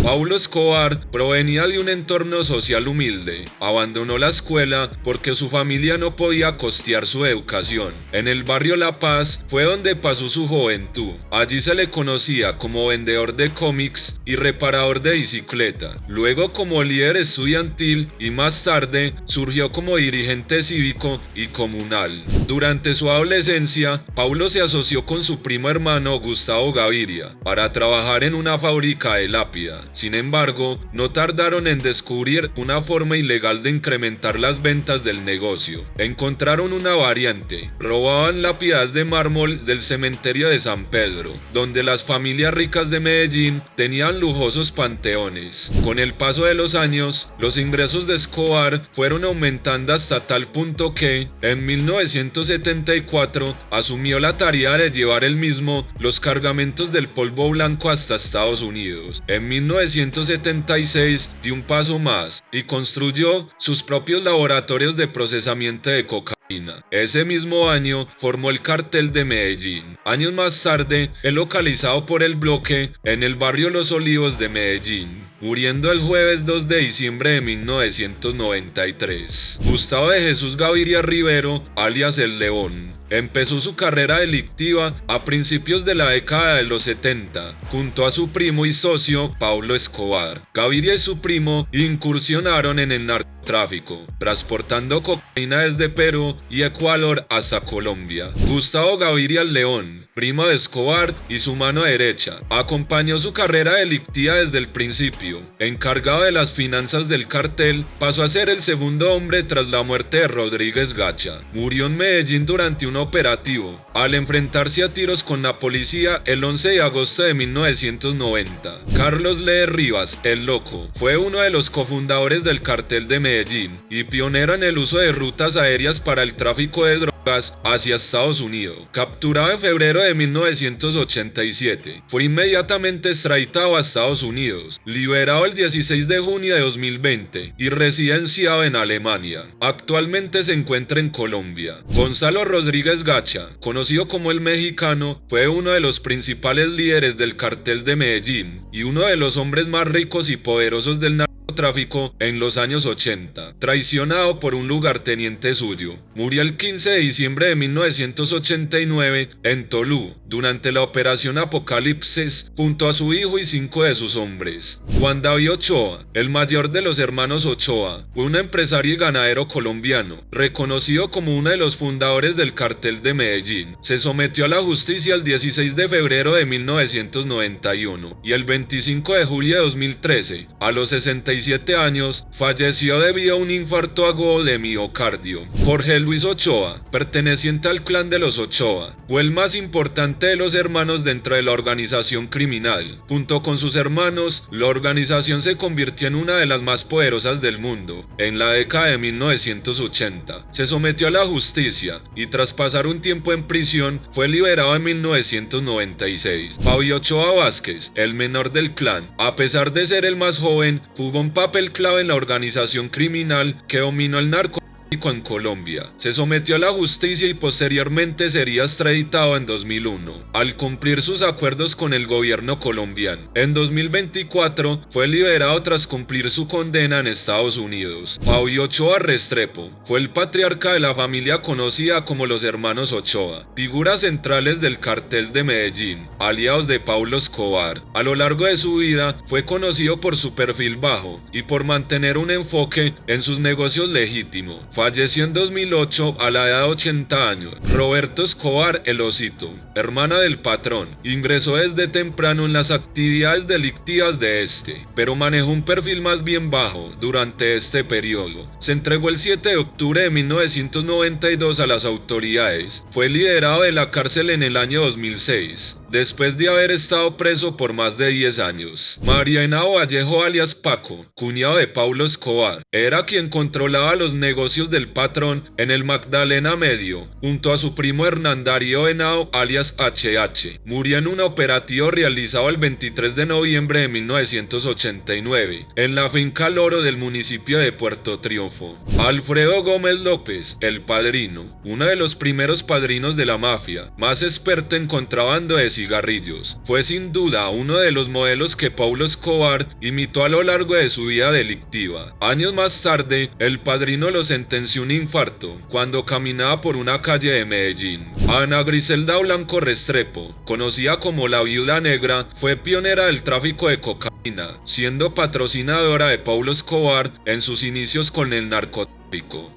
Paulo Escobar provenía de un entorno social humilde. Abandonó la escuela porque su familia no podía costear su educación. En el barrio La Paz fue donde pasó su juventud. Allí se le conocía como vendedor de cómics y reparador de bicicleta. Luego como líder estudiantil y más tarde surgió como dirigente cívico y comunal. Durante su adolescencia, Paulo se asoció con su primo hermano Gustavo Gaviria para trabajar en una fábrica de lápida. Sin embargo, no tardaron en descubrir una forma ilegal de incrementar las ventas del negocio. Encontraron una variante: robaban lápidas de mármol del cementerio de San Pedro, donde las familias ricas de Medellín tenían lujosos panteones. Con el paso de los años, los ingresos de Escobar fueron aumentando hasta tal punto que, en 1974, asumió la tarea de llevar él mismo los cargamentos del polvo blanco hasta Estados Unidos. En 1976 dio un paso más y construyó sus propios laboratorios de procesamiento de cocaína. Ese mismo año formó el Cartel de Medellín. Años más tarde es localizado por el bloque en el barrio Los Olivos de Medellín, muriendo el jueves 2 de diciembre de 1993. Gustavo de Jesús Gaviria Rivero, alias El León, empezó su carrera delictiva a principios de la década de los 70, junto a su primo y socio Paulo Escobar. Gaviria y su primo incursionaron en el narcotráfico, transportando cocaína desde Perú y Ecuador hasta Colombia. Gustavo Gaviria El León, primo de Escobar y su mano derecha, acompañó su carrera delictiva desde el principio. Encargado de las finanzas del cartel, pasó a ser el segundo hombre tras la muerte de Rodríguez Gacha. Murió en Medellín durante un operativo, al enfrentarse a tiros con la policía el 11 de agosto de 1990. Carlos Lee Rivas, el Loco, fue uno de los cofundadores del cartel de Medellín y pionero en el uso de rutas aéreas para el tráfico de drogas hacia Estados Unidos. Capturado en febrero de 1987, fue inmediatamente extraditado a Estados Unidos, liberado el 16 de junio de 2020 y residenciado en Alemania. Actualmente se encuentra en Colombia. Gonzalo Rodríguez Gacha, conocido como el Mexicano, fue uno de los principales líderes del cartel de Medellín y uno de los hombres más ricos y poderosos del narcotráfico en los años 80, traicionado por un lugarteniente suyo. Murió el 15 de diciembre de 1989 en Tolú, durante la operación Apocalipsis, junto a su hijo y 5 de sus hombres. Juan David Ochoa, el mayor de los hermanos Ochoa, fue un empresario y ganadero colombiano, reconocido como uno de los fundadores del cartel de Medellín. Se sometió a la justicia el 16 de febrero de 1991 y el 25 de julio de 2013, a los 67 años, falleció debido a un infarto agudo de miocardio. Jorge Luis Ochoa, perteneciente al clan de los Ochoa, fue el más importante de los hermanos dentro de la organización criminal. Junto con sus hermanos, la organización se convirtió en una de las más poderosas del mundo. En la década de 1980, se sometió a la justicia y tras pasar un tiempo en prisión, fue liberado en 1996. Fabio Ochoa Vázquez, el menor del clan, a pesar de ser el más joven, jugó un papel clave en la organización criminal que dominó el narcotráfico en Colombia. Se sometió a la justicia y posteriormente sería extraditado en 2001, al cumplir sus acuerdos con el gobierno colombiano. En 2024 fue liberado tras cumplir su condena en Estados Unidos. Fabio Ochoa Restrepo fue el patriarca de la familia conocida como los hermanos Ochoa, figuras centrales del cartel de Medellín, aliados de Paulo Escobar. A lo largo de su vida fue conocido por su perfil bajo y por mantener un enfoque en sus negocios legítimos. Falleció en 2008 a la edad de 80 años. Roberto Escobar El Osito, hermana del patrón, ingresó desde temprano en las actividades delictivas de este, pero manejó un perfil más bien bajo durante este periodo. Se entregó el 7 de octubre de 1992 a las autoridades. Fue liberado de la cárcel en el año 2006. Después de haber estado preso por más de 10 años. María Henao Vallejo alias Paco, cuñado de Paulo Escobar, era quien controlaba los negocios del patrón en el Magdalena Medio, junto a su primo Hernán Darío Henao alias HH. Murió en un operativo realizado el 23 de noviembre de 1989, en la finca Loro del municipio de Puerto Triunfo. Alfredo Gómez López, el Padrino, uno de los primeros padrinos de la mafia, más experto en contrabando de cigarrillos. Fue sin duda uno de los modelos que Pablo Escobar imitó a lo largo de su vida delictiva. Años más tarde, el padrino lo sentenció a un infarto cuando caminaba por una calle de Medellín. Ana Griselda Blanco Restrepo, conocida como la Viuda Negra, fue pionera del tráfico de cocaína, siendo patrocinadora de Pablo Escobar en sus inicios con el narcotráfico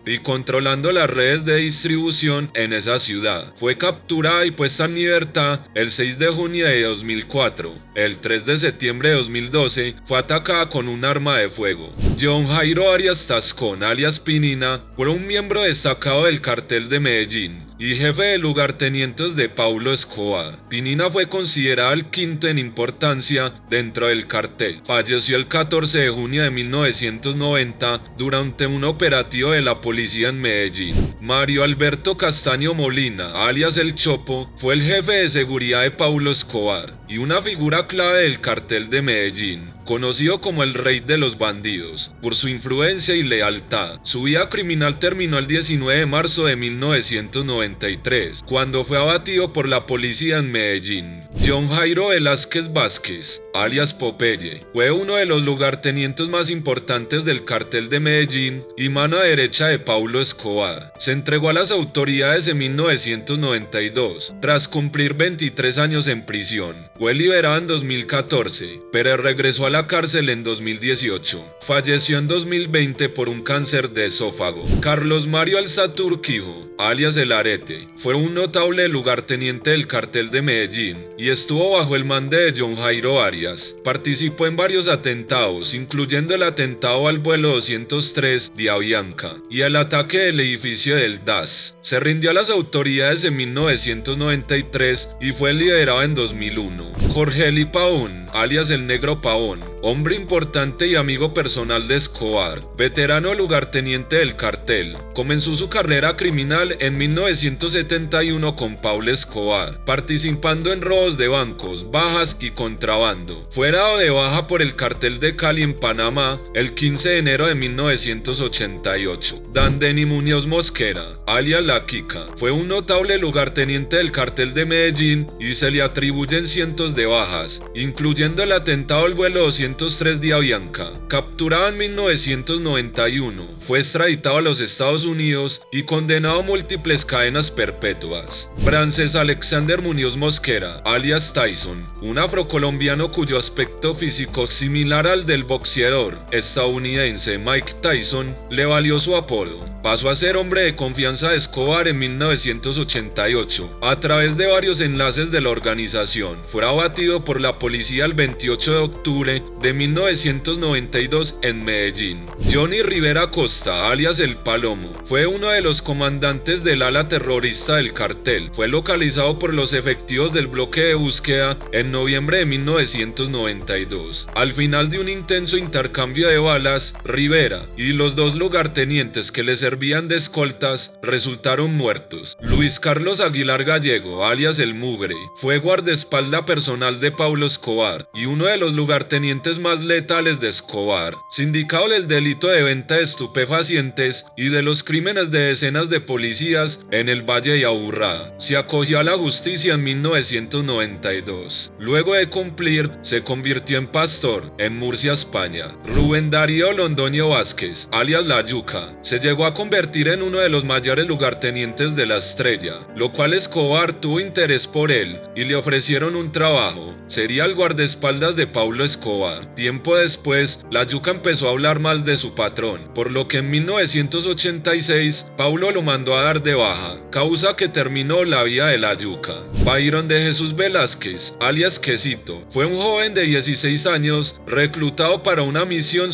y controlando las redes de distribución en esa ciudad. Fue capturada y puesta en libertad el 6 de junio de 2004. El 3 de septiembre de 2012 fue atacada con un arma de fuego. John Jairo Arias Tascón, alias Pinina, fue un miembro destacado del cartel de Medellín y jefe de lugartenientes de Pablo Escobar. Pinina fue considerado el quinto en importancia dentro del cartel. Falleció el 14 de junio de 1990 durante un operativo de la policía en Medellín. Mario Alberto Castaño Molina, alias El Chopo, fue el jefe de seguridad de Pablo Escobar y una figura clave del cartel de Medellín, conocido como el rey de los bandidos, por su influencia y lealtad. Su vida criminal terminó el 19 de marzo de 1993, cuando fue abatido por la policía en Medellín. John Jairo Velázquez Vázquez, alias Popeye, fue uno de los lugartenientes más importantes del cartel de Medellín y mano derecha de Pablo Escobar. Se entregó a las autoridades en 1992, tras cumplir 23 años en prisión. Fue liberado en 2014, pero regresó a la cárcel en 2018. Falleció en 2020 por un cáncer de esófago. Carlos Mario Alzate Urquijo, alias El Arete, fue un notable lugarteniente del cartel de Medellín y estuvo bajo el mando de John Jairo Arias. Participó en varios atentados, incluyendo el atentado al vuelo 203 de Avianca y el ataque del edificio del DAS. Se rindió a las autoridades en 1993 y fue liberado en 2001. Jorge Eli Pavón, alias El Negro Pavón, hombre importante y amigo personal de Escobar, veterano lugarteniente del cartel, comenzó su carrera criminal en 1971 con Pablo Escobar, participando en robos de bancos, bajas y contrabando. Fue dado de baja por el cartel de Cali en Panamá el 15 de enero de 1988. Dandeni Muñoz Mosquera, alias La Kika, fue un notable lugarteniente del cartel de Medellín y se le atribuyen cientos de bajas, incluyendo el atentado al vuelo 203 de Avianca. Capturado en 1991, fue extraditado a los Estados Unidos y condenado a múltiples cadenas perpetuas. Frances Alexander Muñoz Mosquera, alias Tyson, un afrocolombiano cuyo aspecto físico similar al del boxeador estadounidense Mike Tyson le valió su apodo. Pasó a ser hombre de confianza de Escobar en 1988 a través de varios enlaces de la organización. Fue abatido por la policía el 28 de octubre de 1992 en Medellín. Johnny Rivera Costa, alias El Palomo, fue uno de los comandantes del ala terrorista del cartel. Fue localizado por los efectivos del bloque de búsqueda en noviembre de 1992. Al final de un intenso intercambio de balas, Rivera y los dos lugartenientes que le servían de escoltas resultaron muertos. Luis Carlos Aguilar Gallego, alias El Mugre, fue guardaespaldas personal de Pablo Escobar y uno de los lugartenientes más letales de Escobar, sindicado del delito de venta de estupefacientes y de los crímenes de decenas de policías en el Valle de Aburrá. Se acogió a la justicia en 1992. Luego de cumplir, se convirtió en pastor en Murcia, España. Rubén Darío Londoño Vázquez, alias La Yuca, se llegó a convertir en uno de los mayores lugartenientes de la Estrella, lo cual Escobar tuvo interés por él y le ofrecieron un trabajo. Sería el guardaespaldas de Pablo Escobar. Tiempo después, La Yuca empezó a hablar mal de su patrón, por lo que en 1986 Pablo lo mandó a dar de baja, causa que terminó la vida de La Yuca. Byron de Jesús Velázquez, alias Quesito, fue un joven de 16 años reclutado para una misión.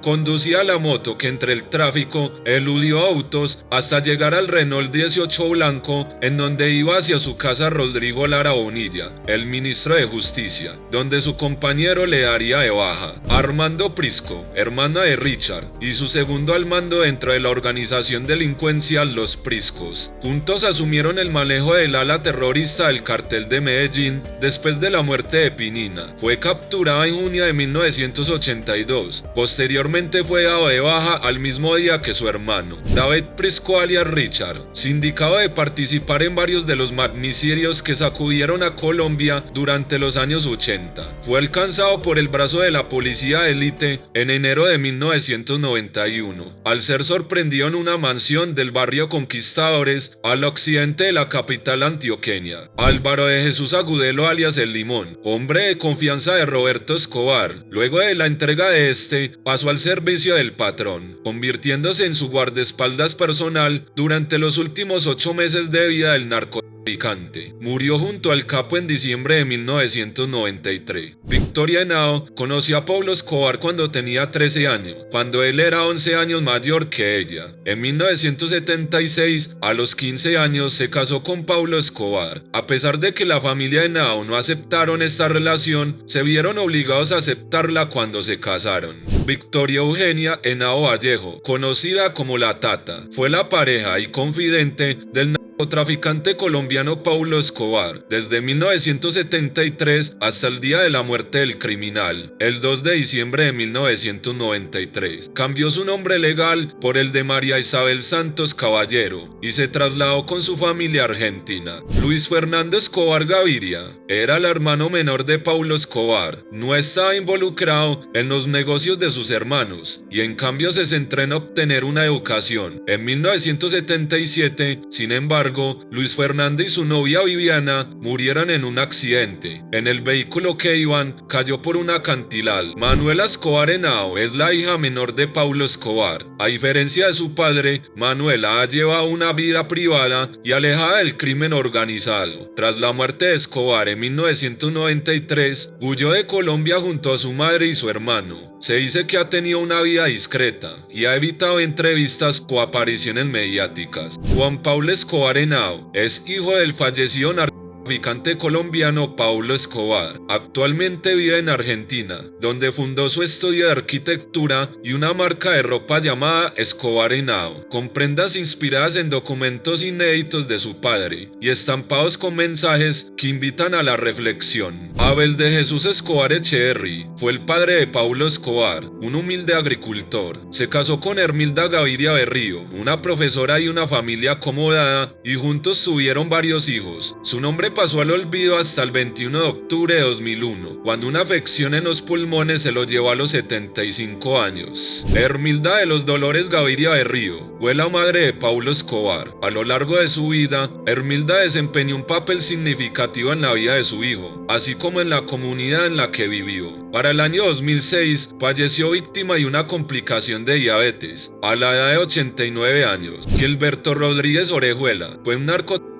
Conducía la moto que entre el tráfico eludió autos hasta llegar al Renault 18 blanco en donde iba hacia su casa Rodrigo Lara Bonilla, el ministro de Justicia, donde su compañero le daría de baja. Armando Prisco, hermana de Richard, y su segundo al mando dentro de la organización delincuencial Los Priscos. Juntos asumieron el manejo del ala terrorista del cartel de Medellín después de la muerte de Pinina. Fue capturada en junio de 1982. Posteriormente fue dado de baja al mismo día que su hermano, David Prisco alias Richard, sindicado de participar en varios de los magnicidios que sacudieron a Colombia durante los años 80. Fue alcanzado por el brazo de la policía élite en enero de 1991, al ser sorprendido en una mansión del barrio Conquistadores, al occidente de la capital antioqueña. Álvaro de Jesús Agudelo alias El Limón, hombre de confianza de Roberto Escobar, luego de la entrega de este, pasó al servicio del patrón, convirtiéndose en su guardaespaldas personal durante los últimos 8 meses de vida del narcotraficante. Murió junto al capo en diciembre de 1993. Victoria Henao conoció a Pablo Escobar cuando tenía 13 años, cuando él era 11 años mayor que ella. En 1976, a los 15 años, se casó con Pablo Escobar. A pesar de que la familia Henao no aceptaron esta relación, se vieron obligados a aceptarla cuando se casaron. Victoria Eugenia Henao Vallejo, conocida como La Tata, fue la pareja y confidente del narcotraficante colombiano Pablo Escobar, desde 1973 hasta el día de la muerte del criminal, el 2 de diciembre de 1993. Cambió su nombre legal por el de María Isabel Santos Caballero y se trasladó con su familia a Argentina. Luis Fernando Escobar Gaviria era el hermano menor de Pablo Escobar. No estaba involucrado en los negocios de sus hermanos y en cambio se centró en obtener una educación. En 1977, sin embargo, Luis Fernando y su novia Viviana murieron en un accidente. En el vehículo que iban cayó por un acantilado. Manuela Escobar Henao es la hija menor de Pablo Escobar. A diferencia de su padre, Manuela ha llevado una vida privada y alejada del crimen organizado. Tras la muerte de Escobar en 1993, huyó de Colombia junto a su madre y su hermano. Se dice que ha tenido una vida discreta y ha evitado entrevistas o apariciones mediáticas. Juan Pablo Escobar Henao es hijo del fallecido narcotraficante colombiano Pablo Escobar. Actualmente vive en Argentina, donde fundó su estudio de arquitectura y una marca de ropa llamada Escobar Henao, con prendas inspiradas en documentos inéditos de su padre y estampados con mensajes que invitan a la reflexión. Abel de Jesús Escobar Echeverry fue el padre de Pablo Escobar, un humilde agricultor. Se casó con Hermilda Gaviria Berrío, una profesora y una familia acomodada, y juntos tuvieron varios hijos. Su nombre pasó al olvido hasta el 21 de octubre de 2001, cuando una afección en los pulmones se lo llevó a los 75 años. Hermilda de los Dolores Gaviria Berrío fue la madre de Pablo Escobar. A lo largo de su vida, Hermilda desempeñó un papel significativo en la vida de su hijo, así como en la comunidad en la que vivió. Para el año 2006, falleció víctima de una complicación de diabetes, a la edad de 89 años. Gilberto Rodríguez Orejuela fue un narcotraficante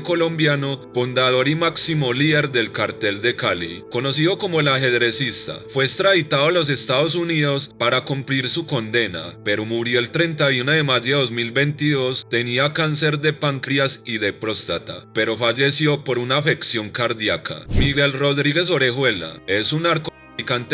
colombiano, fundador y máximo líder del cartel de Cali, conocido como el ajedrecista. Fue extraditado a los Estados Unidos para cumplir su condena, pero murió el 31 de mayo de 2022. Tenía cáncer de páncreas y de próstata, pero falleció por una afección cardíaca. Miguel Rodríguez Orejuela es un narcotraficante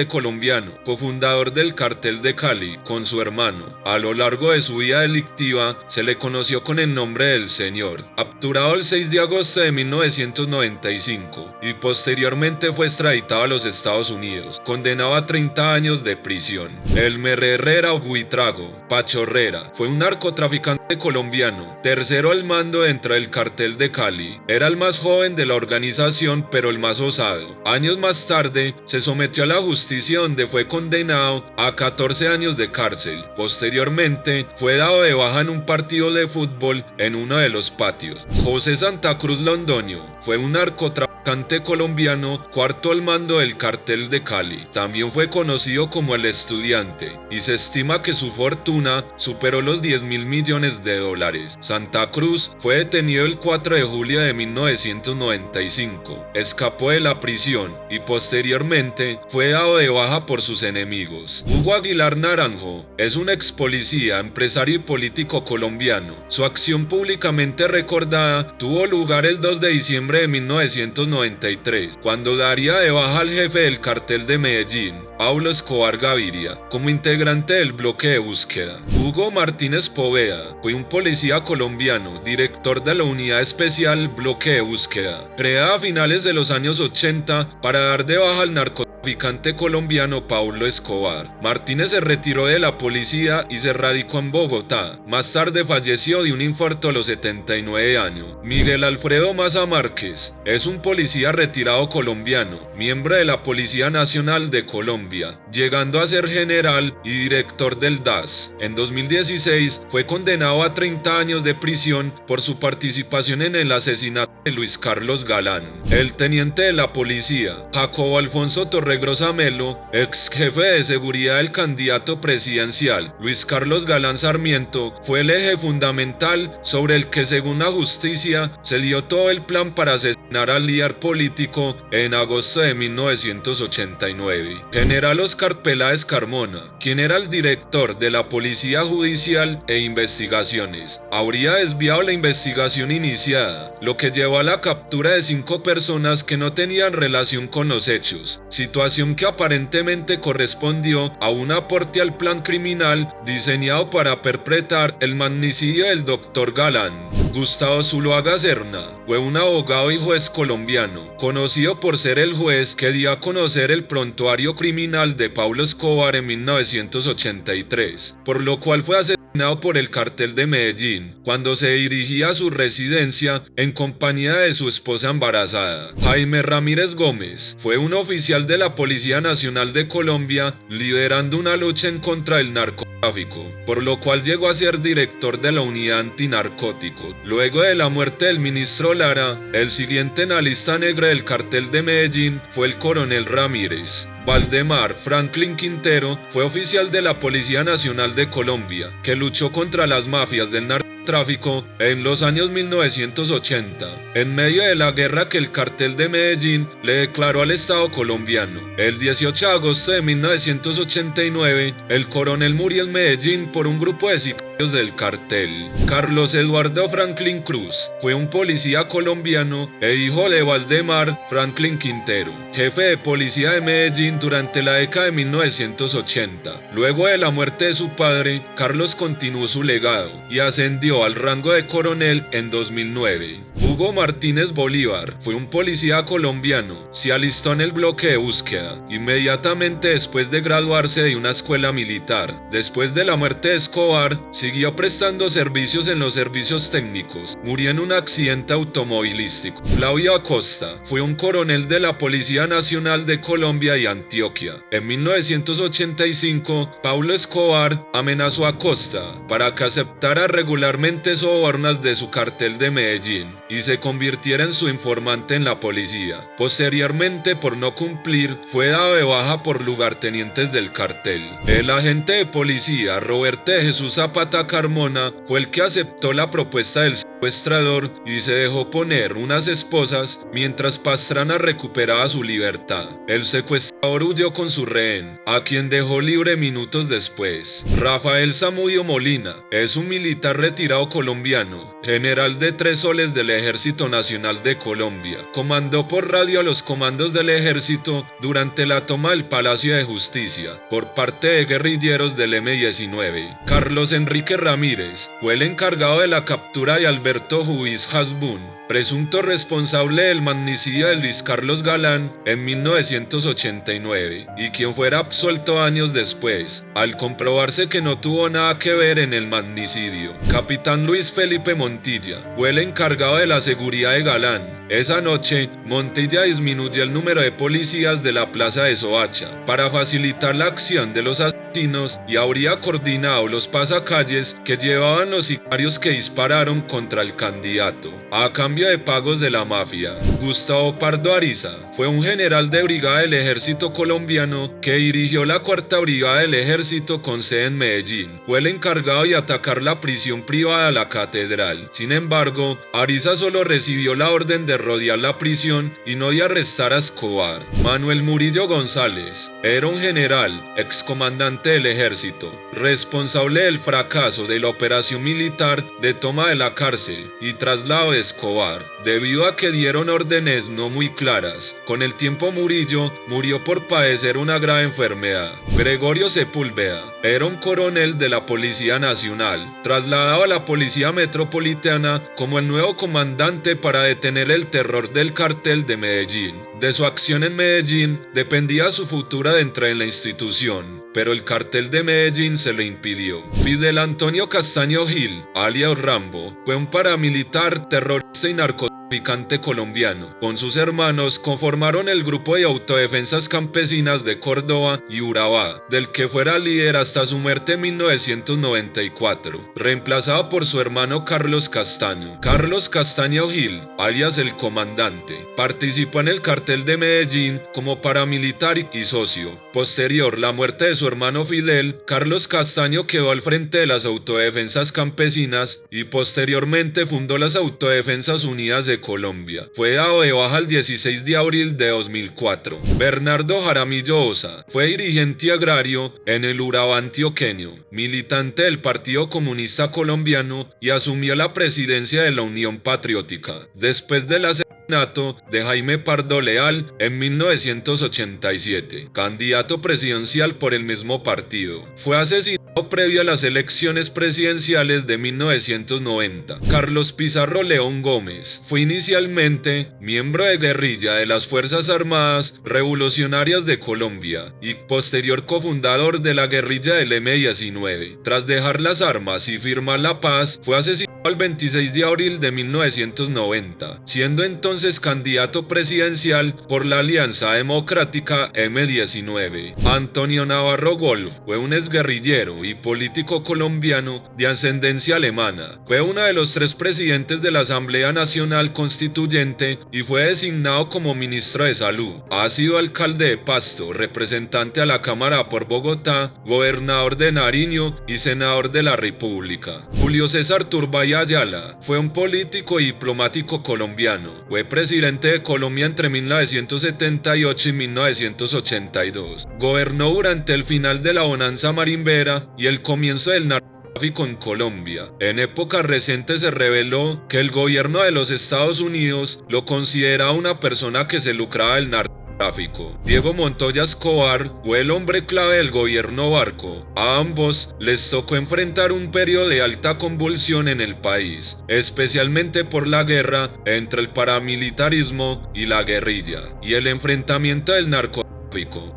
colombiano, cofundador del cartel de Cali con su hermano. A lo largo de su vida delictiva se le conoció con el nombre del Señor. Capturado el 6 de agosto de 1995 y posteriormente fue extraditado a los Estados Unidos, condenado a 30 años de prisión. Elmer Herrera Buitrago Pacho Herrera fue un narcotraficante colombiano, tercero al mando dentro del cartel de Cali. Era el más joven de la organización, pero el más osado. Años más tarde se sometió a la justicia, donde fue condenado a 14 años de cárcel. Posteriormente fue dado de baja en un partido de fútbol en uno de los patios. José Santa Cruz Londoño fue un narcotraficante colombiano, cuarto al mando del cartel de Cali. También fue conocido como el Estudiante y se estima que su fortuna superó los 10.000 millones de dólares. Santa Cruz fue detenido el 4 de julio de 1995, escapó de la prisión y posteriormente fue dado de baja por sus enemigos. Hugo Aguilar Naranjo es un ex policía, empresario y político colombiano. Su acción públicamente recordada tuvo lugar el 2 de diciembre de 1993, cuando daría de baja al jefe del cartel de Medellín, Pablo Escobar Gaviria, como integrante del bloque de búsqueda. Hugo Martínez Poveda fue un policía colombiano, director de la unidad especial Bloque de Búsqueda, creada a finales de los años 80 para dar de baja al narcotráfico narcotraficante colombiano Pablo Escobar. Martínez se retiró de la policía y se radicó en Bogotá. Más tarde falleció de un infarto a los 79 años. Miguel Alfredo Maza Márquez es un policía retirado colombiano, miembro de la Policía Nacional de Colombia, llegando a ser general y director del DAS. En 2016 fue condenado a 30 años de prisión por su participación en el asesinato de Luis Carlos Galán. El teniente de la policía, Jacobo Alfonso Torregrosa Melo, ex jefe de seguridad del candidato presidencial Luis Carlos Galán Sarmiento, fue el eje fundamental sobre el que, según la justicia, se dio todo el plan para asesinar al líder político en agosto de 1989. General Oscar Peláez Carmona, quien era el director de la Policía Judicial e Investigaciones, habría desviado la investigación iniciada, lo que llevó a la captura de 5 personas que no tenían relación con los hechos, situación que aparentemente correspondió a un aporte al plan criminal diseñado para perpetrar el magnicidio del Dr. Galán. Gustavo Zuluaga Serna fue un abogado y juez colombiano, conocido por ser el juez que dio a conocer el prontuario criminal de Pablo Escobar en 1983, por lo cual fue asesinado por el Cartel de Medellín cuando se dirigía a su residencia en compañía de su esposa embarazada. Jaime Ramírez Gómez fue un oficial de la Policía Nacional de Colombia liderando una lucha en contra del narcotráfico, por lo cual llegó a ser director de la unidad antinarcóticos. Luego de la muerte del ministro Lara, el siguiente en la lista negra del Cartel de Medellín fue el coronel Ramírez. Valdemar Franklin Quintero fue oficial de la Policía Nacional de Colombia, que luchó contra las mafias del narcotráfico en los años 1980, en medio de la guerra que el Cartel de Medellín le declaró al Estado colombiano. El 18 de agosto de 1989, el coronel murió en Medellín por un grupo de sicarios del cartel. Carlos Eduardo Franklin Cruz fue un policía colombiano e hijo de Valdemar Franklin Quintero, jefe de policía de Medellín durante la década de 1980. Luego de la muerte de su padre, Carlos continuó su legado y ascendió al rango de coronel en 2009. Hugo Martínez Bolívar fue un policía colombiano, se alistó en el bloque de búsqueda inmediatamente después de graduarse de una escuela militar. Después de la muerte de Escobar, siguió prestando servicios en los servicios técnicos. Murió en un accidente automovilístico. Flavio Acosta fue un coronel de la Policía Nacional de Colombia y Antioquia. En 1985, Pablo Escobar amenazó a Acosta para que aceptara regularmente sobornos de su cartel de Medellín y se convirtiera en su informante en la policía. Posteriormente, por no cumplir, fue dado de baja por lugartenientes del cartel. El agente de policía Roberto de Jesús Zapata Carmona fue el que aceptó la propuesta del secuestrador y se dejó poner unas esposas mientras Pastrana recuperaba su libertad. El secuestrador huyó con su rehén, a quien dejó libre minutos después. Rafael Zamudio Molina es un militar retirado colombiano, general de 3 soles del Ejército Nacional de Colombia. Comandó por radio a los comandos del ejército durante la toma del Palacio de Justicia por parte de guerrilleros del M-19. Carlos Enrique Ramírez fue el encargado de la captura de Alberto Juiz Hasbún, presunto responsable del magnicidio de Luis Carlos Galán en 1989, y quien fuera absuelto años después, al comprobarse que no tuvo nada que ver en el magnicidio. Capitán Luis Felipe Montilla fue el encargado de la seguridad de Galán. Esa noche, Montilla disminuyó el número de policías de la plaza de Soacha para facilitar la acción de los asesinos y habría coordinado los pasacalles que llevaban los sicarios que dispararon contra el candidato, a cambio de pagos de la mafia. Gustavo Pardo Ariza fue un general de brigada del ejército colombiano que dirigió la 4ª brigada del ejército con sede en Medellín. Fue el encargado de atacar la prisión privada La Catedral. Sin embargo, Ariza solo recibió la orden de rodear la prisión y no de arrestar a Escobar. Manuel Murillo González era un general, excomandante comandante del ejército, responsable del fracaso de la operación militar de toma de la cárcel y traslado de Escobar. Debido a que dieron órdenes no muy claras, con el tiempo Murillo murió por padecer una grave enfermedad. Gregorio Sepúlveda era un coronel de la Policía Nacional, trasladado a la Policía Metropolitana como el nuevo comandante para detener el terror del cartel de Medellín. De su acción en Medellín dependía su futura dentro de la institución, pero el cartel de Medellín se lo impidió. Fidel Antonio Castaño Gil, alias Rambo, fue un paramilitar, terrorista y narcotraficante colombiano. Con sus hermanos conformaron el grupo de autodefensas campesinas de Córdoba y Urabá, del que fuera líder hasta su muerte en 1994, reemplazado por su hermano Carlos Castaño. Carlos Castaño Gil, alias el Comandante, participó en el cartel de Medellín como paramilitar y socio. Posterior la muerte de su hermano Fidel, Carlos Castaño quedó al frente de las autodefensas campesinas y posteriormente fundó las Autodefensas Unidas de Colombia. Fue dado de baja el 16 de abril de 2004. Bernardo Jaramillo Osa fue dirigente agrario en el Urabá antioqueño, militante del Partido Comunista Colombiano y asumió la presidencia de la Unión Patriótica. Después del asesinato de Jaime Pardo Leal en 1987, candidato presidencial por el mismo partido. Fue asesinado previo a las elecciones presidenciales de 1990. Carlos Pizarro León Gómez fue inicialmente miembro de guerrilla de las Fuerzas Armadas Revolucionarias de Colombia y posterior cofundador de la guerrilla del M-19. Tras dejar las armas y firmar la paz, fue asesinado el 26 de abril de 1990, siendo entonces candidato presidencial por la Alianza Democrática M-19. Antonio Navarro Wolf fue un exguerrillero y político colombiano de ascendencia alemana. Fue uno de los 3 presidentes de la Asamblea Nacional Constituyente y fue designado como ministro de Salud. Ha sido alcalde de Pasto, representante a la Cámara por Bogotá, gobernador de Nariño y senador de la República. Julio César Turbay Ayala fue un político y diplomático colombiano. Fue presidente de Colombia entre 1978 y 1982. Gobernó durante el final de la bonanza marimbera y el comienzo del narcotráfico en Colombia. En épocas recientes se reveló que el gobierno de los Estados Unidos lo consideraba una persona que se lucraba del narcotráfico. Diego Montoya Escobar fue el hombre clave del gobierno Barco. A ambos les tocó enfrentar un periodo de alta convulsión en el país, especialmente por la guerra entre el paramilitarismo y la guerrilla, y el enfrentamiento del narcotráfico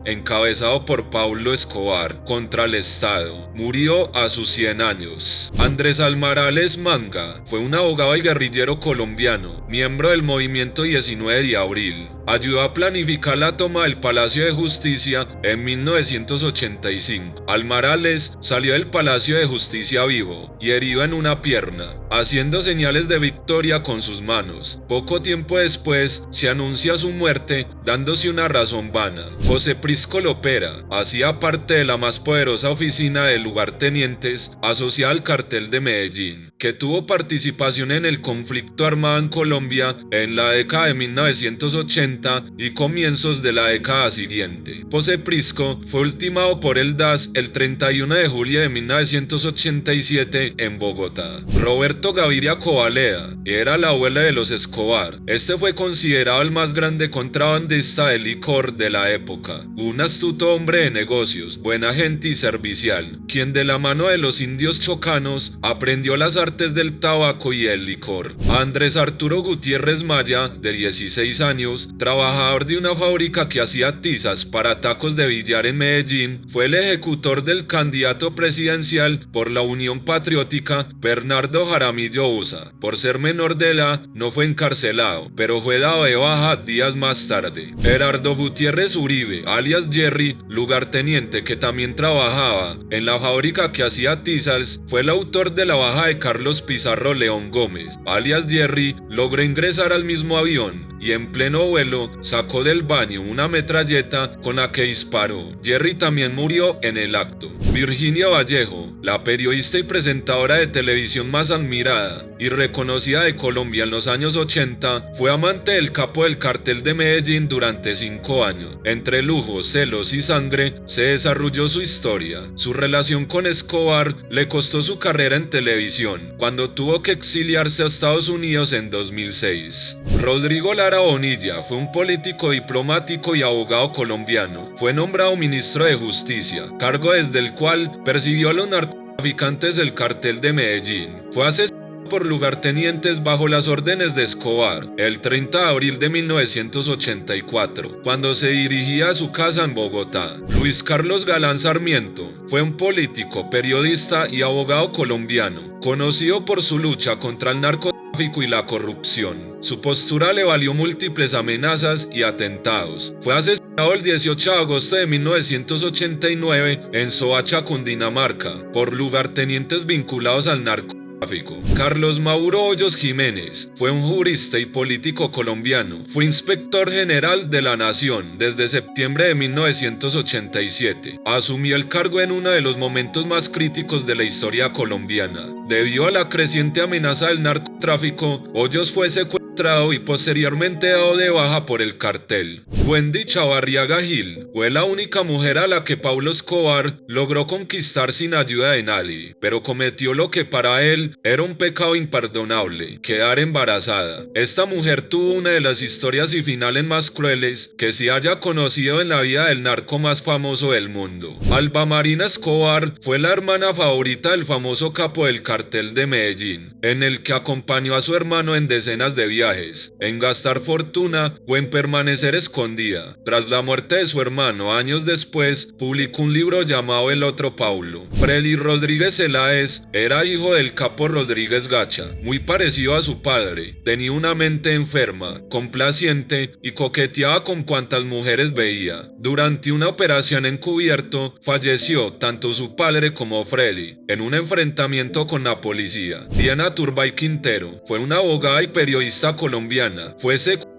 encabezado por Pablo Escobar contra el Estado. Murió a sus 100 años. Andrés Almarales Manga fue un abogado y guerrillero colombiano, miembro del movimiento 19 de abril. Ayudó a planificar la toma del Palacio de Justicia en 1985. Almarales salió del Palacio de Justicia vivo y herido en una pierna, haciendo señales de victoria con sus manos. Poco tiempo después se anuncia su muerte, dándose una razón vana. José Prisco Lopera hacía parte de la más poderosa oficina de lugartenientes asociada al cartel de Medellín, que tuvo participación en el conflicto armado en Colombia en la década de 1980 y comienzos de la década siguiente. José Prisco fue ultimado por el DAS el 31 de julio de 1987 en Bogotá. Roberto Gaviria Covaleda era la abuela de los Escobar. Este fue considerado el más grande contrabandista de licor de la época, un astuto hombre de negocios, buena gente y servicial, quien de la mano de los indios chocanos aprendió las artes del tabaco y el licor. Andrés Arturo Gutiérrez Maya, de 16 años, trabajador de una fábrica que hacía tizas para tacos de billar en Medellín, fue el ejecutor del candidato presidencial por la Unión Patriótica, Bernardo Jaramillo Osa. Por ser menor de edad, no fue encarcelado, pero fue dado de baja días más tarde. Gerardo Gutiérrez Uribe, alias Jerry, lugarteniente que también trabajaba en la fábrica que hacía tizas, fue el autor de la baja de Carlos Pizarro León Gómez, alias Jerry. Logró ingresar al mismo avión y en pleno vuelo sacó del baño una metralleta con la que disparó. Jerry también murió en el acto. Virginia Vallejo, la periodista y presentadora de televisión más admirada y reconocida de Colombia en los años 80, fue amante del capo del cartel de Medellín durante 5 años. Entre lujos, celos y sangre se desarrolló su historia. Su relación con Escobar le costó su carrera en televisión, cuando tuvo que exiliarse a Estados Unidos en 2006. Rodrigo Lara Bonilla fue un político, diplomático y abogado colombiano. Fue nombrado ministro de Justicia, cargo desde el cual persiguió a los narcotraficantes del cartel de Medellín. Fue asesinado por lugartenientes bajo las órdenes de Escobar el 30 de abril de 1984, cuando se dirigía a su casa en Bogotá. Luis Carlos Galán Sarmiento fue un político, periodista y abogado colombiano, conocido por su lucha contra el narcotráfico y la corrupción. Su postura le valió múltiples amenazas y atentados. Fue asesinado el 18 de agosto de 1989 en Soacha, Cundinamarca, por lugartenientes vinculados al narcotráfico. Carlos Mauro Hoyos Jiménez fue un jurista y político colombiano. Fue inspector general de la Nación desde septiembre de 1987. Asumió el cargo en uno de los momentos más críticos de la historia colombiana. Debido a la creciente amenaza del narcotráfico, Hoyos fue secuestrado y posteriormente dado de baja por el cartel. Wendy Chavarriaga Gil fue la única mujer a la que Pablo Escobar logró conquistar sin ayuda de nadie, pero cometió lo que para él era un pecado imperdonable: quedar embarazada. Esta mujer tuvo una de las historias y finales más crueles que se haya conocido en la vida del narco más famoso del mundo. Alba Marina Escobar fue la hermana favorita del famoso capo del cartel de Medellín, en el que acompañó a su hermano en decenas de viajes, en gastar fortuna o en permanecer escondida. Tras la muerte de su hermano, años después, publicó un libro llamado El Otro Paulo. Freddy Rodríguez Celáez era hijo del capo Rodríguez Gacha, muy parecido a su padre. Tenía una mente enferma, complaciente y coqueteaba con cuantas mujeres veía. Durante una operación encubierto, falleció tanto su padre como Freddy en un enfrentamiento con la policía. Diana Turbay Quintero fue una abogada y periodista colombiana. Fue secuestrada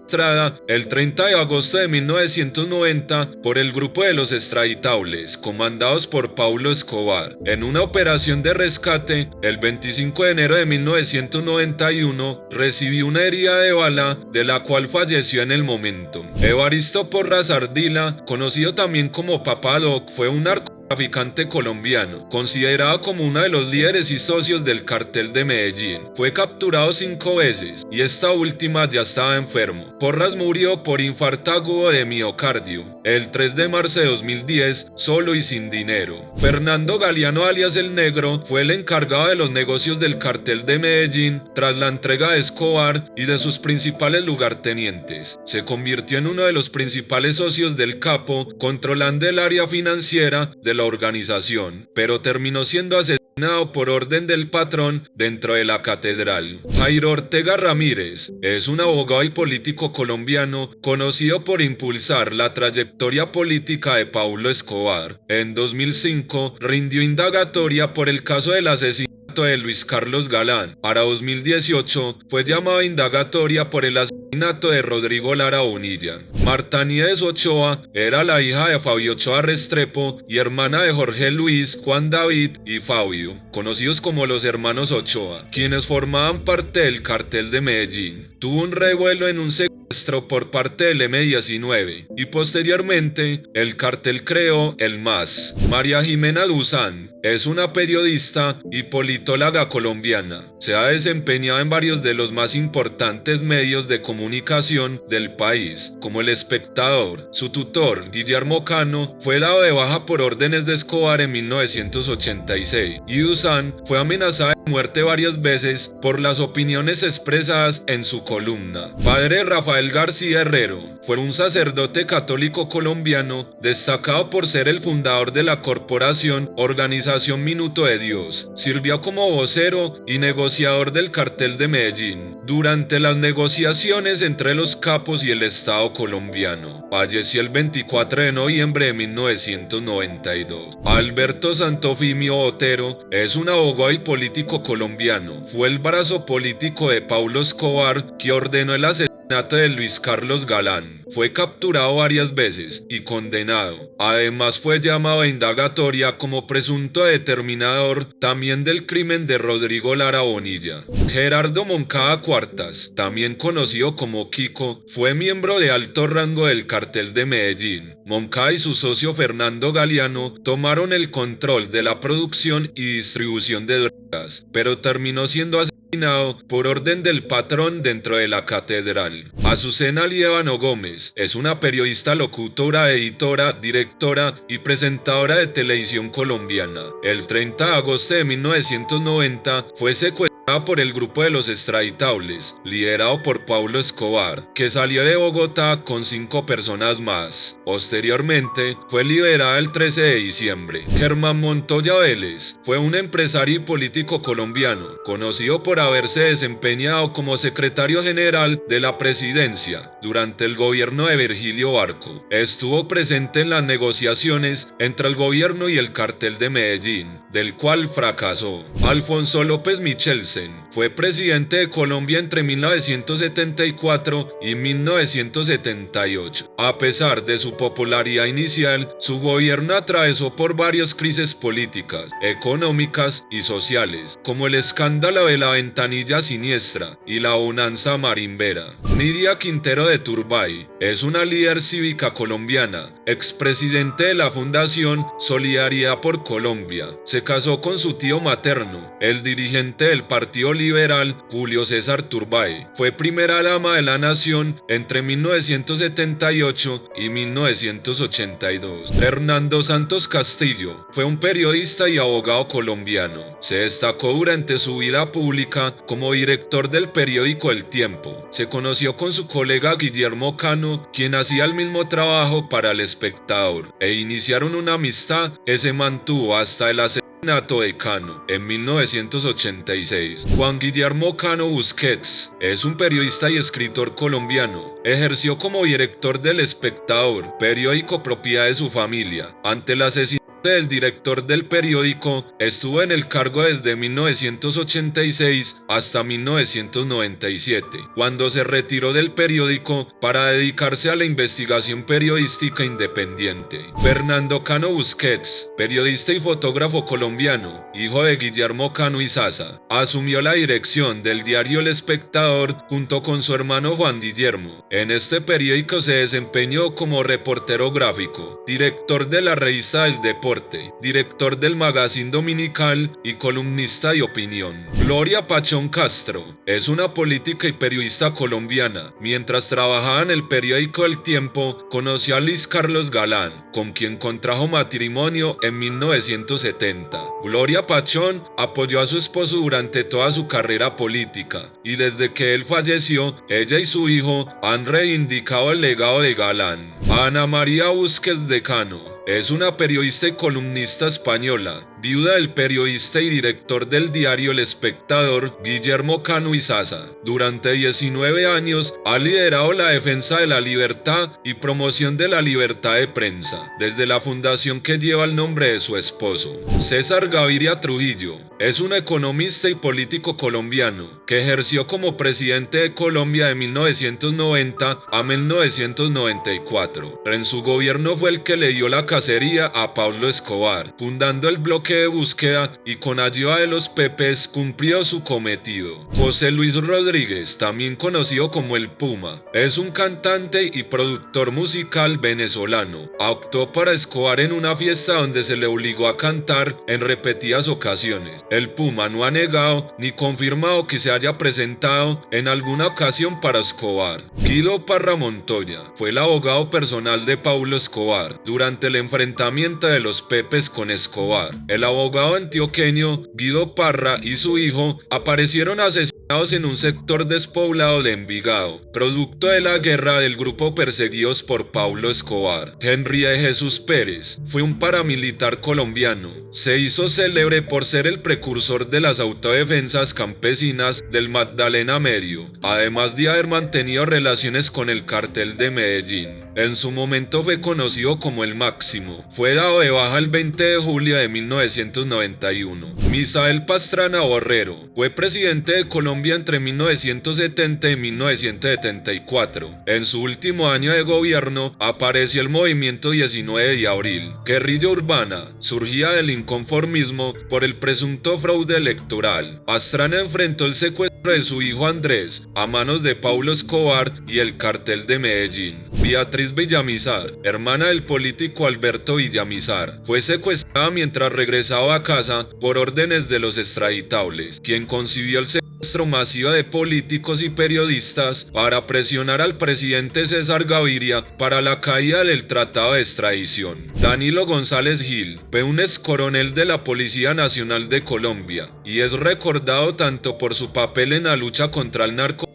el 30 de agosto de 1990 por el grupo de los extraditables, comandados por Pablo Escobar. En una operación de rescate, el 25 de enero de 1991, recibió una herida de bala, de la cual falleció en el momento. Evaristo Porras Ardila, conocido también como Papá Doc, fue un narcotraficante colombiano, considerado como uno de los líderes y socios del cartel de Medellín. Fue capturado 5 veces y esta última ya estaba enfermo. Porras murió por infarto agudo de miocardio el 3 de marzo de 2010, solo y sin dinero. Fernando Galeano alias El Negro fue el encargado de los negocios del cartel de Medellín tras la entrega de Escobar y de sus principales lugartenientes. Se convirtió en uno de los principales socios del capo, controlando el área financiera de la organización, pero terminó siendo asesinado por orden del patrón dentro de la catedral. Jairo Ortega Ramírez es un abogado y político colombiano conocido por impulsar la trayectoria política de Pablo Escobar. En 2005 rindió indagatoria por el caso del asesinato de Luis Carlos Galán. Para 2018 fue llamado a indagatoria por el asesinato de Rodrigo Lara Bonilla. Marta Nieves Ochoa era la hija de Fabio Ochoa Restrepo y hermana de Jorge Luis, Juan David y Fabio, conocidos como los hermanos Ochoa, quienes formaban parte del cartel de Medellín. Tuvo un revuelo en un secuestro por parte del M-19 y posteriormente el cartel creó el MAS. María Jimena Duzán es una periodista y politóloga colombiana. Se ha desempeñado en varios de los más importantes medios de comunicación del país, como El Espectador. Su tutor, Guillermo Cano, fue dado de baja por órdenes de Escobar en 1986 y Duzán fue amenazada de muerte varias veces por las opiniones expresadas en su columna. Padre Rafael García Herrero fue un sacerdote católico colombiano destacado por ser el fundador de la corporación Organización Minuto de Dios. Sirvió como vocero y negociador del cartel de Medellín durante las negociaciones entre los capos y el Estado colombiano. Falleció el 24 de noviembre de 1992. Alberto Santofimio Botero es un abogado y político colombiano. Fue el brazo político de Pablo Escobar que ordenó el asesinato asesinato de Luis Carlos Galán. Fue capturado varias veces y condenado. Además fue llamado a indagatoria como presunto determinador también del crimen de Rodrigo Lara Bonilla. Gerardo Moncada Cuartas, también conocido como Kiko, fue miembro de alto rango del Cartel de Medellín. Moncada y su socio Fernando Galeano tomaron el control de la producción y distribución de drogas, pero terminó siendo asesinado por orden del patrón dentro de la catedral. Azucena Líbano Gómez es una periodista, locutora, editora, directora y presentadora de televisión colombiana. El 30 de agosto de 1990 fue secuestrada por el grupo de los extraditables, liderado por Pablo Escobar, que salió de Bogotá con 5 personas más. Posteriormente, fue liberada el 13 de diciembre. Germán Montoya Vélez fue un empresario y político colombiano, conocido por haberse desempeñado como secretario general de la presidencia durante el gobierno de Virgilio Barco. Estuvo presente en las negociaciones entre el gobierno y el cartel de Medellín, del cual fracasó. Alfonso López Michelsen fue presidente de Colombia entre 1974 y 1978. A pesar de su popularidad inicial, su gobierno atravesó por varias crisis políticas, económicas y sociales, como el escándalo de la ventanilla siniestra y la bonanza marimbera. Nidia Quintero de Turbay es una líder cívica colombiana, expresidente de la Fundación Solidaridad por Colombia. Se casó con su tío materno, el dirigente del Partido Liberal, Julio César Turbay. Fue primera dama de la nación entre 1978 y 1982. Hernando Santos Castillo fue un periodista y abogado colombiano. Se destacó durante su vida pública como director del periódico El Tiempo. Se conoció con su colega Guillermo Cano, quien hacía el mismo trabajo para El Espectador, e iniciaron una amistad que se mantuvo hasta el asesinato de Cano en 1986. Juan Guillermo Cano Busquets es un periodista y escritor colombiano. Ejerció como director del Espectador, periódico propiedad de su familia. Ante el asesinato del director del periódico, estuvo en el cargo desde 1986 hasta 1997, cuando se retiró del periódico para dedicarse a la investigación periodística independiente. Fernando Cano Busquets, periodista y fotógrafo colombiano, hijo de Guillermo Cano y Sasa, asumió la dirección del diario El Espectador junto con su hermano Juan Guillermo. En este periódico se desempeñó como reportero gráfico, director de la revista del Deporte, director del Magazine Dominical y columnista de opinión. Gloria Pachón Castro es una política y periodista colombiana. Mientras trabajaba en el periódico El Tiempo, conoció a Luis Carlos Galán, con quien contrajo matrimonio en 1970. Gloria Pachón apoyó a su esposo durante toda su carrera política, y desde que él falleció, ella y su hijo han reivindicado el legado de Galán. Ana María Busquets de Cano es una periodista y columnista española, viuda del periodista y director del diario El Espectador, Guillermo Cano y Sasa. Durante 19 años ha liderado la defensa de la libertad y promoción de la libertad de prensa, desde la fundación que lleva el nombre de su esposo. César Gaviria Trujillo es un economista y político colombiano que ejerció como presidente de Colombia de 1990 a 1994. En su gobierno fue el que le dio la cacería a Pablo Escobar, fundando el bloque de búsqueda, y con ayuda de los PPs cumplió su cometido. José Luis Rodríguez, también conocido como El Puma, es un cantante y productor musical venezolano. Actuó para Escobar en una fiesta donde se le obligó a cantar en repetidas ocasiones. El Puma no ha negado ni confirmado que se haya presentado en alguna ocasión para Escobar. Guido Parra Montoya fue el abogado personal de Pablo Escobar durante el enfrentamiento de los PPs con Escobar. El abogado antioqueño Guido Parra y su hijo aparecieron asesinados en un sector despoblado de Envigado, producto de la guerra del grupo perseguidos por Pablo Escobar. Henry de Jesús Pérez fue un paramilitar colombiano. Se hizo célebre por ser el precursor de las autodefensas campesinas del Magdalena Medio, además de haber mantenido relaciones con el cartel de Medellín. En su momento fue conocido como el Máximo. Fue dado de baja el 20 de julio de 1991. Misael Pastrana Borrero fue presidente de Colombia Colombia entre 1970 y 1974. En su último año de gobierno apareció el movimiento 19 de abril. Guerrilla urbana surgía del inconformismo por el presunto fraude electoral. Pastrana enfrentó el secuestro de su hijo Andrés a manos de Pablo Escobar y el cartel de Medellín. Beatriz Villamizar, hermana del político Alberto Villamizar, fue secuestrada mientras regresaba a casa por órdenes de los extraditables, quien concibió el secuestro masivo de políticos y periodistas para presionar al presidente César Gaviria para la caída del tratado de extradición. Danilo González Gil fue un excoronel de la Policía Nacional de Colombia y es recordado tanto por su papel en la lucha contra el narcotráfico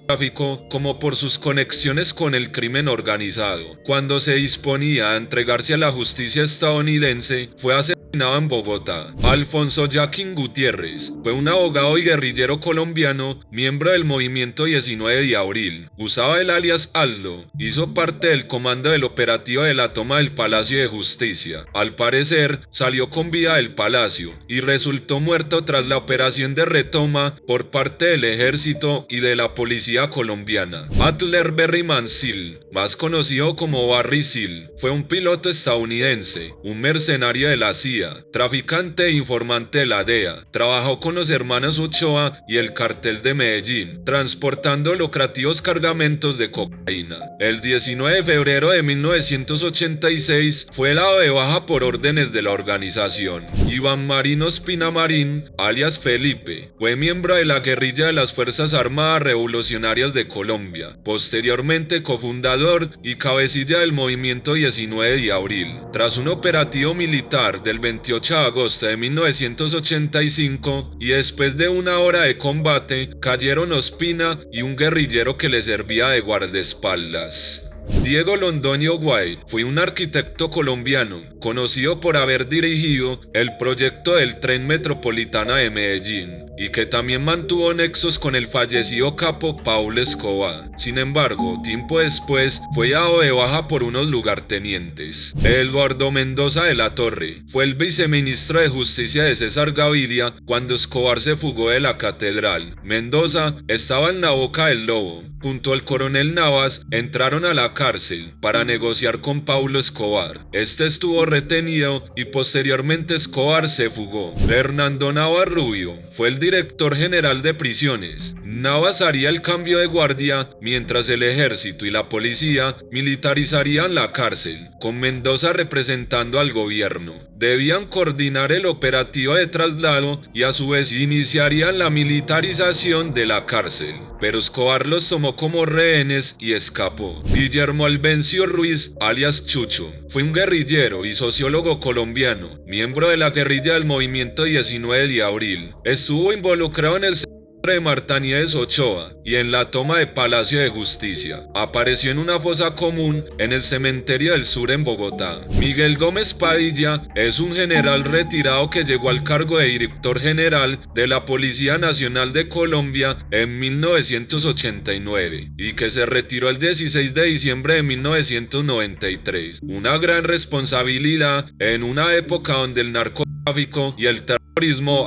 como por sus conexiones con el crimen organizado. Cuando se disponía a entregarse a la justicia estadounidense, fue asesinado en Bogotá. Alfonso Joaquín Gutiérrez fue un abogado y guerrillero colombiano, miembro del movimiento 19 de abril. Usaba el alias Aldo, hizo parte del comando del operativo de la toma del Palacio de Justicia. Al parecer, salió con vida del palacio y resultó muerto tras la operación de retoma por parte del ejército y de la policía colombiana. Butler Berryman Seal, más conocido como Barry Seal, fue un piloto estadounidense, un mercenario de la CIA, traficante e informante de la DEA. Trabajó con los hermanos Ochoa y el cartel de Medellín, transportando lucrativos cargamentos de cocaína. El 19 de febrero de 1986 fue dado de baja por órdenes de la organización. Iván Marino Espina Marín, alias Felipe, fue miembro de la guerrilla de las Fuerzas Armadas Revolucionarias de Colombia, posteriormente cofundador y cabecilla del movimiento 19 de abril. Tras un operativo militar del 28 de agosto de 1985 y después de una hora de combate, cayeron Ospina y un guerrillero que le servía de guardaespaldas. Diego Londoño White fue un arquitecto colombiano, conocido por haber dirigido el proyecto del Tren Metropolitana de Medellín, y que también mantuvo nexos con el fallecido capo Pablo Escobar. Sin embargo, tiempo después fue dado de baja por unos lugartenientes. Eduardo Mendoza de la Torre fue el viceministro de Justicia de César Gaviria cuando Escobar se fugó de la catedral. Mendoza estaba en la boca del lobo. Junto al coronel Navas entraron a la cárcel para negociar con Pablo Escobar. Este estuvo retenido y posteriormente Escobar se fugó. Fernando Navas Rubio fue el director general de prisiones. Navas haría el cambio de guardia mientras el ejército y la policía militarizarían la cárcel, con Mendoza representando al gobierno. Debían coordinar el operativo de traslado y a su vez iniciarían la militarización de la cárcel, pero Escobar los tomó como rehenes y escapó. Guillermo Albencio Ruiz, alias Chucho, fue un guerrillero y sociólogo colombiano, miembro de la guerrilla del movimiento 19 de abril. Estuvo involucrado en el de Marta Nieves Ochoa y en la toma de Palacio de Justicia. Apareció en una fosa común en el Cementerio del Sur en Bogotá. Miguel Gómez Padilla es un general retirado que llegó al cargo de director general de la Policía Nacional de Colombia en 1989 y que se retiró el 16 de diciembre de 1993. Una gran responsabilidad en una época donde el narcotráfico y el terrorismo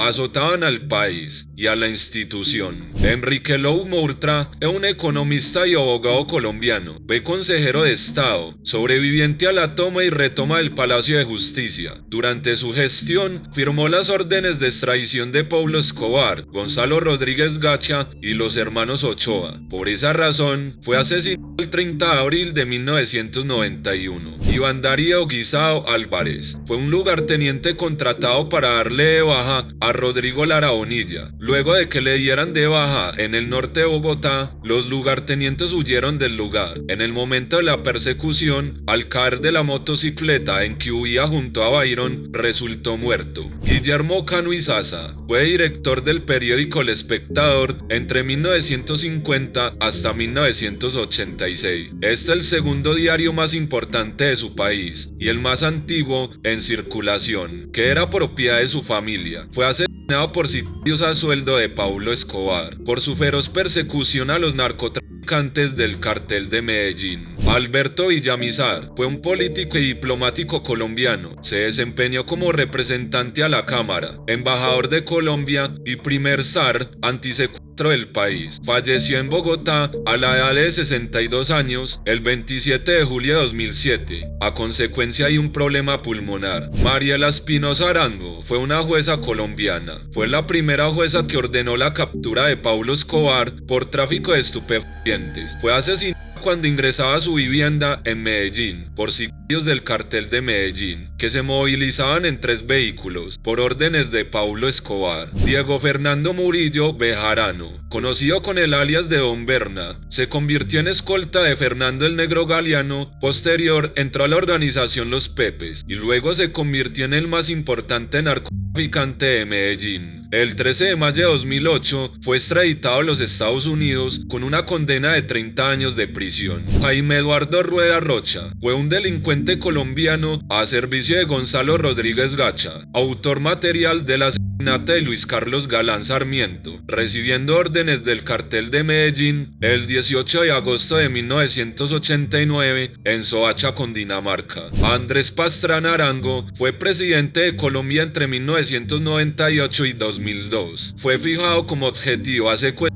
azotaban al país y a la institución. Enrique Lou Mourtra es un economista y abogado colombiano. Fue consejero de Estado, sobreviviente a la toma y retoma del Palacio de Justicia. Durante su gestión, firmó las órdenes de extradición de Pablo Escobar, Gonzalo Rodríguez Gacha y los hermanos Ochoa. Por esa razón, fue asesinado el 30 de abril de 1991. Iván Darío Guisao Álvarez fue un lugarteniente contratado para darle de baja a Rodrigo Lara Bonilla. Luego de que le dieran de baja en el norte de Bogotá, los lugartenientes huyeron del lugar. En el momento de la persecución, al caer de la motocicleta en que huía junto a Byron, resultó muerto. Guillermo Cano Izaza fue director del periódico El Espectador entre 1950 hasta 1986. Este es el segundo diario más importante de su país y el más antiguo en circulación, que era propiedad de su familia. Fue asesinado por sitios a sueldo de Pablo Escobar. Por su feroz persecución a los narcotraficantes narcotraficantes del cartel de Medellín. Alberto Villamizar fue un político y diplomático colombiano. Se desempeñó como representante a la Cámara, embajador de Colombia y primer zar antisecuestro del país. Falleció en Bogotá a la edad de 62 años el 27 de julio de 2007, a consecuencia de un problema pulmonar. Mariela Espinosa Arango fue una jueza colombiana. Fue la primera jueza que ordenó la captura de Pablo Escobar por tráfico de estupefacientes. Fue asesinada cuando ingresaba a su vivienda en Medellín por sicarios del cartel de Medellín, que se movilizaban en 3 vehículos por órdenes de Pablo Escobar. Diego Fernando Murillo Bejarano, conocido con el alias de Don Berna, se convirtió en escolta de Fernando el Negro Galeano. Posterior entró a la organización Los Pepes y luego se convirtió en el más importante narcotraficante de Medellín. El 13 de mayo de 2008 fue extraditado a los Estados Unidos con una condena de 30 años de prisión. Jaime Eduardo Rueda Rocha fue un delincuente colombiano a servicio de Gonzalo Rodríguez Gacha, autor material del asesinato de Luis Carlos Galán Sarmiento, recibiendo órdenes del cartel de Medellín el 18 de agosto de 1989 en Soacha, Cundinamarca. Andrés Pastrana Arango fue presidente de Colombia entre 1998 y 2002. Fue fijado como objetivo a secuestrar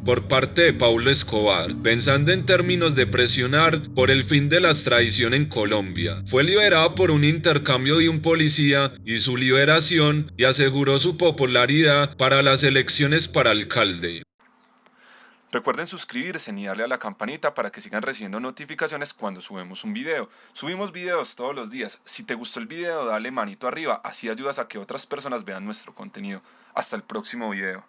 por parte de Pablo Escobar, pensando en términos de presionar por el fin de la extradición en Colombia. Fue liberado por un intercambio de un policía y su liberación, y aseguró su popularidad para las elecciones para alcalde. Recuerden suscribirse y darle a la campanita para que sigan recibiendo notificaciones cuando subimos un video. Subimos videos todos los días. Si te gustó el video, dale manito arriba, así ayudas a que otras personas vean nuestro contenido. Hasta el próximo video.